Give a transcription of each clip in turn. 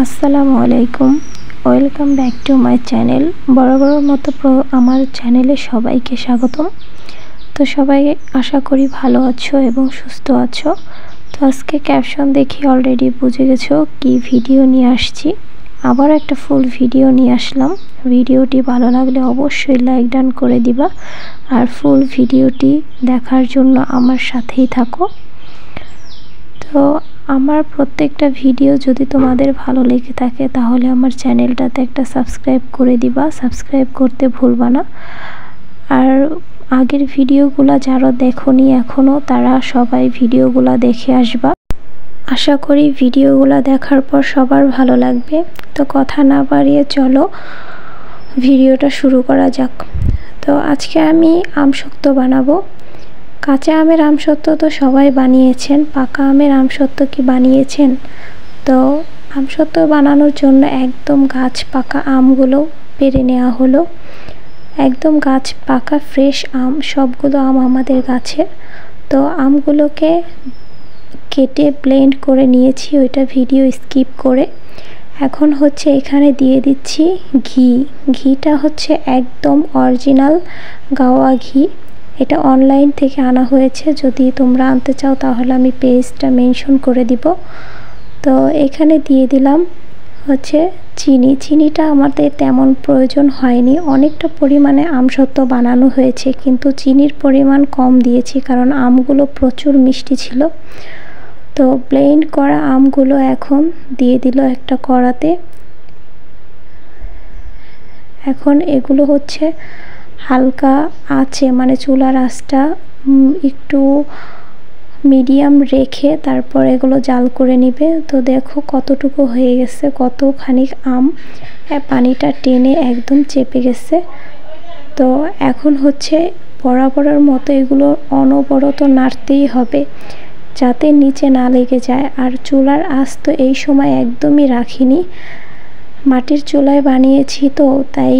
আসসালামু আলাইকুম, welcome back to my channel. বরাবরের মতো আমার চ্যানেলে সবাইকে স্বাগতম। তো সবাই আশা করি ভালো আছো এবং সুস্থ আছো। তো আজকে ক্যাপশন দেখে অলরেডি বুঝে গেছো কি ভিডিও নিয়ে আসছি। আবার একটা ফুল ভিডিও নিয়ে আসলাম। ভিডিওটি ভালো লাগলে অবশ্যই লাইক ডান করে দিবা, আর ফুল ভিডিওটি দেখার জন্য আমার সাথেই থাকো। তো আমার প্রত্যেকটা ভিডিও যদি তোমাদের ভালো লেগে থাকে তাহলে আমার চ্যানেলটাতে একটা সাবস্ক্রাইব করে দিবা, সাবস্ক্রাইব করতে ভুলবা না। আর আগের ভিডিওগুলো যারা দেখোনি এখনও, তারা সবাই ভিডিওগুলো দেখে আসবা। আশা করি ভিডিওগুলো দেখার পর সবার ভালো লাগবে। তো কথা না বাড়িয়ে চলো ভিডিওটা শুরু করা যাক। তো আজকে আমি আমসত্ত্ব বানাবো। কাঁচা আমের আমসত্ত্ব তো সবাই বানিয়েছেন, পাকা আমের আমসত্ত্ব কি বানিয়েছেন? তো আমসত্ত্ব বানানোর জন্য একদম গাছ পাকা আমগুলো পেড়ে নেওয়া হলো। একদম গাছ পাকা ফ্রেশ আম, সবগুলো আম আমাদের গাছের। তো আমগুলোকে কেটে ব্লেন্ড করে নিয়েছি, ওইটা ভিডিও স্কিপ করে। এখন হচ্ছে এখানে দিয়ে দিচ্ছি ঘি। ঘিটা হচ্ছে একদম অরিজিনাল গাওয়া ঘি। এটা অনলাইন থেকে আনা হয়েছে, যদি তোমরা আনতে চাও তাহলে আমি পেজটা মেনশন করে দিব। তো এখানে দিয়ে দিলাম হচ্ছে চিনি। চিনিটা আমাদের তেমন প্রয়োজন হয়নি, অনেকটা পরিমাণে আমসত্ত্ব বানানো হয়েছে, কিন্তু চিনির পরিমাণ কম দিয়েছি কারণ আমগুলো প্রচুর মিষ্টি ছিল। তো ব্লেন্ড করা আমগুলো এখন দিয়ে দিল একটা কড়াতে। এখন এগুলো হচ্ছে হালকা আছে, মানে চুলার আঁচটা একটু মিডিয়াম রেখে তারপর এগুলো জাল করে নিবে। তো দেখো কতটুকু হয়ে গেছে, কতখানি আম পানিটা টেনে একদম চেপে গেছে। তো এখন হচ্ছে বরাবরের মতো এগুলো অনবরত নাড়তেই হবে যাতে নিচে না লেগে যায়। আর চুলার আঁচ তো এই সময় একদমই রাখিনি, মাটির চুলায় বানিয়েছি, তো তাই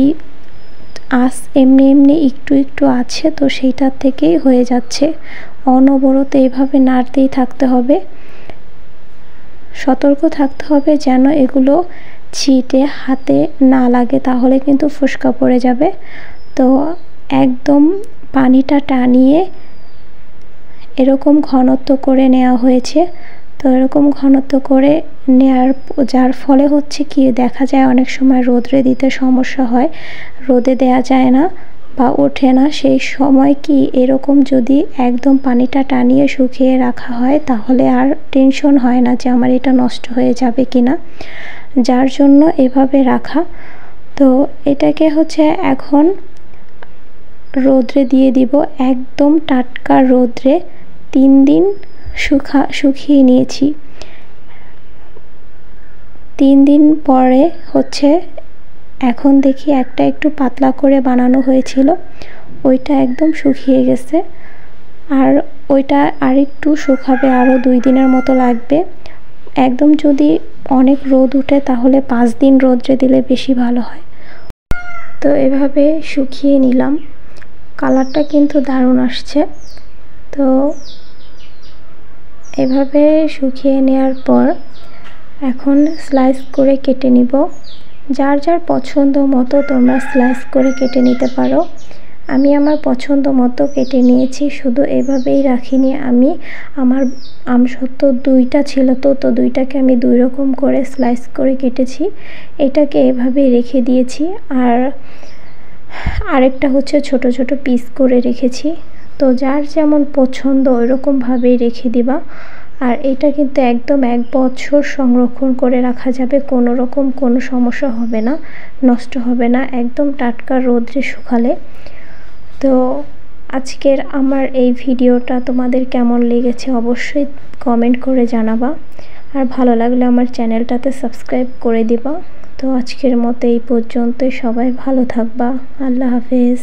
আঁচ এমনি এমনি একটু একটু আছে, তো সেইটার থেকেই হয়ে যাচ্ছে। অনবরত এইভাবে নাড়তেই থাকতে হবে, সতর্ক থাকতে হবে যেন এগুলো ছিটে হাতে না লাগে, তাহলে কিন্তু ফোসকা পড়ে যাবে। তো একদম পানিটা টানিয়ে এরকম ঘনত্ব করে নেওয়া হয়েছে। তো এরকম ঘনত্ব করে নেওয়ার যার ফলে হচ্ছে কি দেখা যায় অনেক সময় রোদে দিতে সমস্যা হয়, রোদে দেয়া যায় না বা ওঠে না। সেই সময় কি এরকম যদি একদম পানিটা টানিয়ে শুকিয়ে রাখা হয় তাহলে আর টেনশন হয় না যে আমার এটা নষ্ট হয়ে যাবে কি না, যার জন্য এভাবে রাখা। তো এটাকে হচ্ছে এখন রোদ্রে দিয়ে দিব, একদম টাটকা রোদ্রে 3 দিন শুকিয়ে নিয়েছি। 3 দিন পরে হচ্ছে এখন দেখি একটা একটু পাতলা করে বানানো হয়েছিল, ওইটা একদম শুকিয়ে গেছে। আর ওইটা আরেকটু শুকাবে, আরও 2 দিনের মতো লাগবে। একদম যদি অনেক রোদ উঠে তাহলে 5 দিন রোদ্রে দিলে বেশি ভালো হয়। তো এভাবে শুকিয়ে নিলাম, কালারটা কিন্তু দারুণ আসছে। তো এভাবে শুকিয়ে নেওয়ার পর এখন স্লাইস করে কেটে নিব। যার যার পছন্দ মতো তোমরা স্লাইস করে কেটে নিতে পারো। আমি আমার পছন্দ মতো কেটে নিয়েছি, শুধু এভাবেই রাখিনি আমি। আমার আমসত্ত্ব 2টা ছিল, তো দুইটাকে আমি 2 রকম করে স্লাইস করে কেটেছি। এটাকে এভাবেই রেখে দিয়েছি, আর আরেকটা হচ্ছে ছোট ছোট পিস করে রেখেছি। তো যার যেমন পছন্দ ওইরকমভাবেই রেখে দিবা। আর এটা কিন্তু একদম 1 বছর সংরক্ষণ করে রাখা যাবে, কোনো রকম কোনো সমস্যা হবে না, নষ্ট হবে না, একদম টাটকা রোদ্রে শুকালে। তো আজকের আমার এই ভিডিওটা তোমাদের কেমন লেগেছে অবশ্যই কমেন্ট করে জানাবা, আর ভালো লাগলে আমার চ্যানেলটাতে সাবস্ক্রাইব করে দিবা। তো আজকের মতো এই পর্যন্তই, সবাই ভালো থাকবা। আল্লাহ হাফেজ।